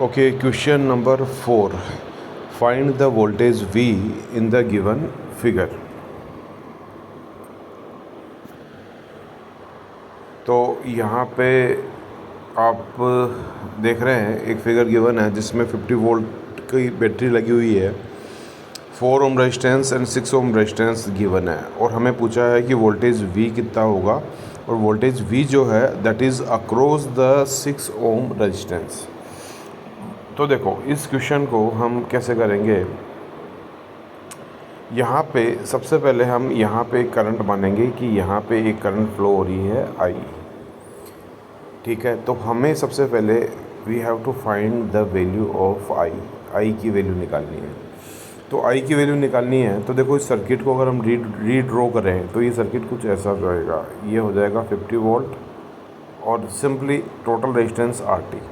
Okay, question number 4. Find the voltage V in the given figure. तो यहाँ पे आप देख रहे हैं एक फिगर गिवन है जिसमें 50 वोल्ट की बैटरी लगी हुई है, 4 ohm resistance and 6 ohm resistance given है और हमें पूछा है कि वोल्टेज V कितना होगा और वोल्टेज V जो है that is across the 6 ohm resistance. तो देखो इस क्वेश्चन को हम कैसे करेंगे। यहाँ पे सबसे पहले हम यहाँ पे एक करंट मानेंगे कि यहाँ पे एक करंट फ्लो हो रही है I, ठीक है। तो हमें सबसे पहले we have to find the value of I की वैल्यू निकालनी है। तो I की वैल्यू निकालनी है तो देखो इस सर्किट को अगर हम रीड्रॉ करें तो ये सर्किट कुछ ऐसा रहेगा, ये हो जाएगा 50 वोल्ट और सिंपली टोटल रेजिस्टेंस RT।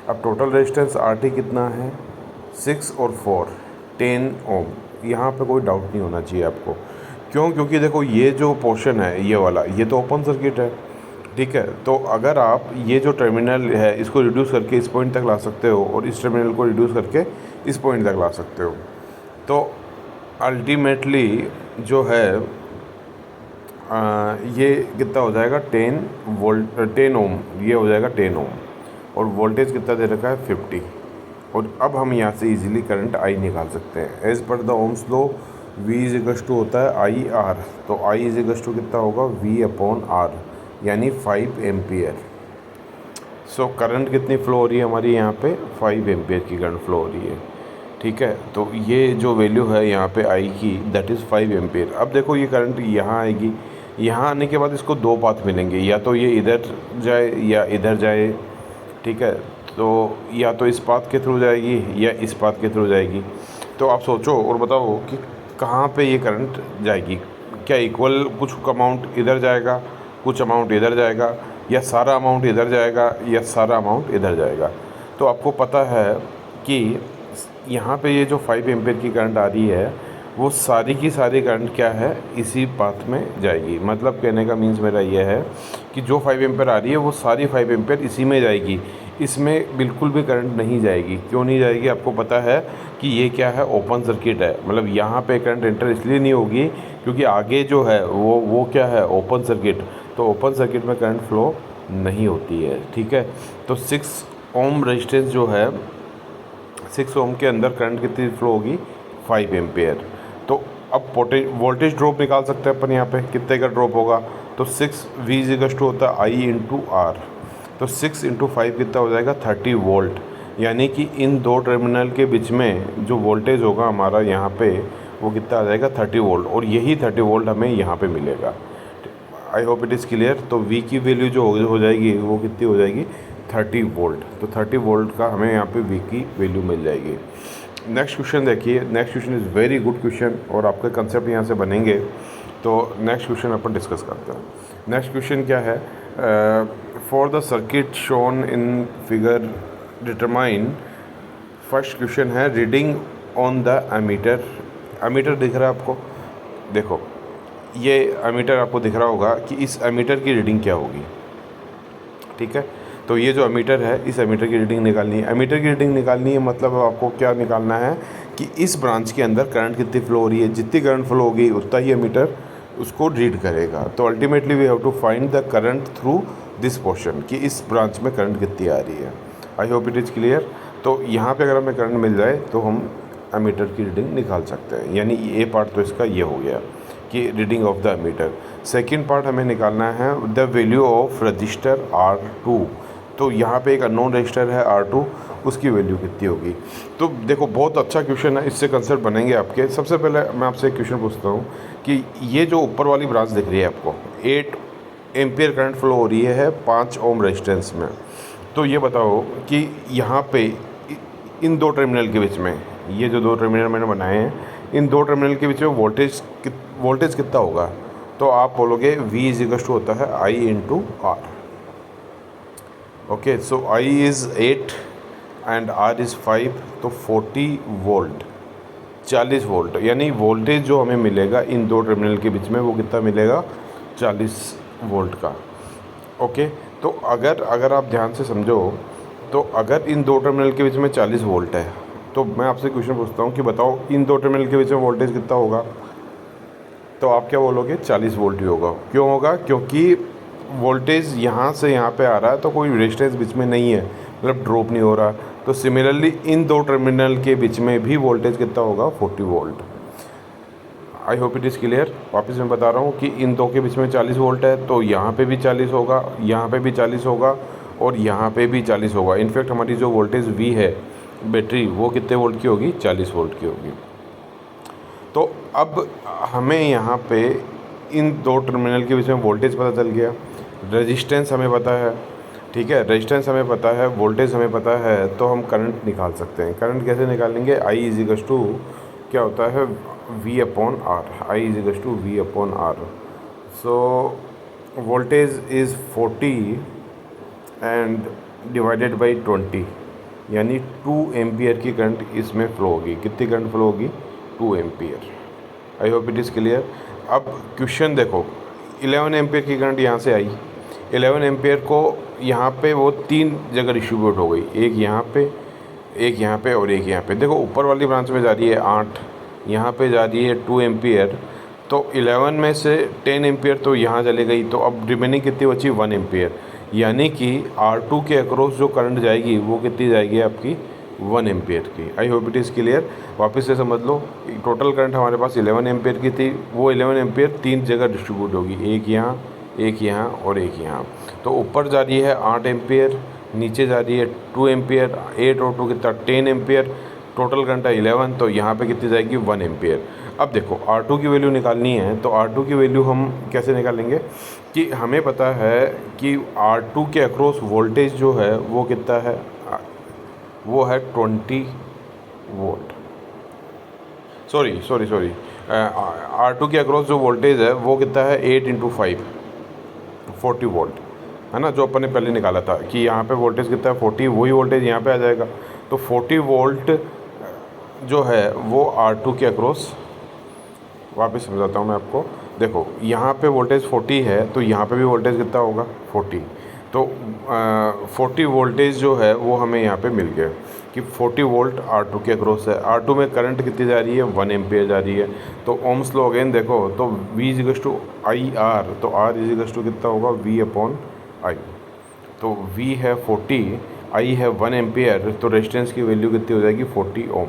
अब टोटल रेजिस्टेंस RT कितना है, 6 और 4 10 ओम। यहाँ पे कोई डाउट नहीं होना चाहिए आपको, क्यों? क्योंकि देखो ये जो पोर्शन है ये वाला, ये तो ओपन सर्किट है, ठीक है। तो अगर आप ये जो टर्मिनल है इसको रिड्यूस करके इस पॉइंट तक ला सकते हो और इस टर्मिनल को रिड्यूस करके इस पॉइंट तक ला सकते हो, तो अल्टीमेटली जो है ये कितना हो जाएगा 10 ओम, ये हो जाएगा 10 ओम और वोल्टेज कितना दे रखा है 50। और अब हम यहाँ से इजीली करंट I निकाल सकते हैं। As per the Ohm's law V is to होता है IR, तो I इज़ टू कितना होगा V/R यानी 5 एम्पियर। सो करंट कितनी फ्लो हो रही है हमारी यहाँ पे 5 एम्पियर की करंट फ्लो हो रही है, ठीक है। तो ये जो वैल्यू है यहाँ पे I की दैट इज़ 5 एम्पियर। अब देखो ये करंट यहाँ आएगी, यहाँ आने के बाद इसको दो पाथ मिलेंगे, या तो ये इधर जाए या इधर जाए, ठीक है। तो या तो इस पाथ के थ्रू जाएगी या इस पाथ के थ्रू जाएगी। तो आप सोचो और बताओ कि कहाँ पे ये करंट जाएगी। क्या इक्वल कुछ अमाउंट इधर जाएगा, कुछ अमाउंट इधर जाएगा, या सारा अमाउंट इधर जाएगा या सारा अमाउंट इधर जाएगा। तो आपको पता है कि यहाँ पे ये जो 5 एम्पियर की करंट आ रही है वो सारी की सारी करंट क्या है इसी पाथ में जाएगी। मतलब कहने का मीन्स मेरा ये है कि जो 5 एम्पियर आ रही है वो सारी 5 एम्पियर इसी में जाएगी, इसमें बिल्कुल भी करंट नहीं जाएगी। क्यों नहीं जाएगी? आपको पता है कि ये क्या है, ओपन सर्किट है। मतलब यहाँ पे करंट एंटर इसलिए नहीं होगी क्योंकि आगे जो है वो क्या है, ओपन सर्किट। तो ओपन सर्किट में करंट फ्लो नहीं होती है, ठीक है। तो 6 ओम रेजिस्टेंस जो है, 6 ओम के अंदर करंट कितनी फ्लो होगी 5 एम्पियर। तो अब वोल्टेज ड्रॉप निकाल सकते हैं अपन यहाँ पे, कितने का ड्रॉप होगा। तो 6 V इज़ टू होता है I/R। तो 6 × 5 कितना हो जाएगा 30 वोल्ट। यानी कि इन दो टर्मिनल के बीच में जो वोल्टेज होगा हमारा यहाँ पे वो कितना आ जाएगा 30 वोल्ट, और यही 30 वोल्ट हमें यहाँ पे मिलेगा। आई होप इट इज़ क्लियर। तो V की वैल्यू जो हो जाएगी वो कितनी हो जाएगी 30 वोल्ट। तो 30 वोल्ट का हमें यहाँ पे V की वैल्यू मिल जाएगी। नेक्स्ट क्वेश्चन देखिए। Next question is very good question और आपके कंसेप्ट यहाँ से बनेंगे। तो नेक्स्ट क्वेश्चन अपन डिस्कस करते हैं। नेक्स्ट क्वेश्चन क्या है, for the circuit shown in figure determine. First question है reading on the ammeter. Ammeter दिख रहा है आपको, देखो ये एमीटर आपको दिख रहा होगा कि इस एमीटर की रीडिंग क्या होगी, ठीक है। तो ये जो एमीटर है इस एमीटर की रीडिंग निकालनी है। एमीटर की रीडिंग निकालनी है मतलब आपको क्या निकालना है कि इस ब्रांच के अंदर करंट कितनी फ्लो हो रही है। जितनी करंट फ्लो होगी उतना ही एमीटर उसको रीड करेगा। तो ultimately we have to find the current through this portion कि इस ब्रांच में करंट कितनी आ रही है। I hope it is clear. तो यहाँ पे अगर हमें करंट मिल जाए तो हम एमीटर की रीडिंग निकाल सकते हैं। यानी ये पार्ट तो इसका ये हो गया कि reading of the ammeter. Second part हमें निकालना है the value of register R2। तो यहाँ पे एक अननोन रजिस्टर है R2, उसकी वैल्यू कितनी होगी। तो देखो बहुत अच्छा क्वेश्चन है, इससे कंसेप्ट बनेंगे आपके। सबसे पहले मैं आपसे एक क्वेश्चन पूछता हूँ कि ये जो ऊपर वाली ब्रांच दिख रही है आपको 8 एम्पियर करंट फ्लो हो रही है 5 ओम रेजिस्टेंस में। तो ये बताओ कि यहाँ पे इन दो टर्मिनल के बीच में, ये जो दो टर्मिनल मैंने बनाए हैं, इन दो टर्मिनल के बीच में वोल्टेज कितना होगा। तो आप बोलोगे V इज़ टू होता है I/R। Okay, so I is 8 and R is 5, तो 40 वोल्ट, 40 वोल्ट। यानी वोल्टेज जो हमें मिलेगा इन दो टर्मिनल के बीच में वो कितना मिलेगा 40 वोल्ट का। ओके, तो अगर आप ध्यान से समझो तो अगर इन दो टर्मिनल के बीच में 40 वोल्ट है तो मैं आपसे क्वेश्चन पूछता हूँ कि बताओ इन दो टर्मिनल के बीच में वोल्टेज कितना होगा। तो आप क्या बोलोगे, 40 वोल्ट ही होगा। क्यों होगा, क्योंकि वोल्टेज यहाँ से यहाँ पे आ रहा है तो कोई रेजिस्टेंस बीच में नहीं है, मतलब ड्रॉप नहीं हो रहा। तो सिमिलरली इन दो टर्मिनल के बीच में भी वोल्टेज कितना होगा, 40 volt. I hope it is clear. वापस मैं बता रहा हूँ कि इन दो के बीच में 40 वोल्ट है तो यहाँ पे भी 40 होगा, यहाँ पे भी 40 होगा और यहाँ पे भी 40 होगा। इनफैक्ट हमारी जो वोल्टेज V है बैटरी, वो कितने वोल्ट की होगी, 40 वोल्ट की होगी। तो अब हमें यहाँ पे इन दो टर्मिनल के बीच में वोल्टेज पता चल गया, रेजिस्टेंस हमें पता है, ठीक है, रेजिस्टेंस हमें पता है, वोल्टेज हमें पता है, तो हम करंट निकाल सकते हैं। करंट कैसे निकालेंगे, I इज़ टू क्या होता है, V/R, I is to V/R। So voltage is 40 and divided by 20, यानी 2 एम्पियर की करंट इसमें फ़्लो होगी। कितनी करंट फ्लो होगी, 2 ampere. I hope it is clear. अब क्वेश्चन देखो, 11 एम्पियर की करंट यहाँ से आई, 11 एम्पियर को यहाँ पे वो 3 जगह डिस्ट्रीब्यूट हो गई, एक यहाँ पे, एक यहाँ पे और एक यहाँ पे। देखो ऊपर वाली ब्रांच में जा रही है 8, यहाँ पे जा रही है 2 एम्पियर, तो 11 में से 10 एम्पियर तो यहाँ चले गई, तो अब रिमेनिंग कितनी बची, 1 एम्पियर। यानी कि R2 के अक्रॉस जो करंट जाएगी वो कितनी जाएगी, आपकी 1 एम्पियर की। आई होप इट इज़ क्लियर। वापस से समझ लो, टोटल करंट हमारे पास 11 एम्पियर की थी, वो 11 एम्पियर 3 जगह डिस्ट्रीब्यूट होगी, एक यहाँ, एक यहाँ और एक यहाँ। तो ऊपर जा रही है 8 एम्पियर, नीचे जा रही है 2 एम्पियर, 8 और 2 कितना, 10 एम्पियर। टोटल करंट है 11, तो यहाँ पे कितनी जाएगी, 1 एम्पियर। अब देखो R2 की वैल्यू निकालनी है, तो R2 की वैल्यू हम कैसे निकालेंगे कि हमें पता है कि R2 के अक्रॉस वोल्टेज जो है वो कितना है, वो है 20 वोल्ट। सॉरी R2 के अक्रॉस जो वोल्टेज है वो कितना है, 8 × 5, 40 वोल्ट है ना, जो अपन ने पहले निकाला था कि यहाँ पे वोल्टेज कितना है, 40, वही वोल्टेज यहाँ पे आ जाएगा। तो 40 वोल्ट जो है वो R2 के अक्रॉस, वापस समझाता हूँ मैं आपको। देखो यहाँ पे वोल्टेज 40 है तो यहाँ पे भी वोल्टेज कितना होगा, 40। तो 40 वोल्टेज जो है वो हमें यहाँ पे मिल गया कि 40 वोल्ट R2 के अक्रॉस है। R2 में करंट कितनी जा रही है, 1 एम्पियर जा रही है। तो ओम्स लॉ अगेन देखो, तो V = IR, तो R = कितना होगा, V/I। तो V है 40, I है 1 एम्पियर, तो रेजिस्टेंस की वैल्यू कितनी हो जाएगी, 40 ओम।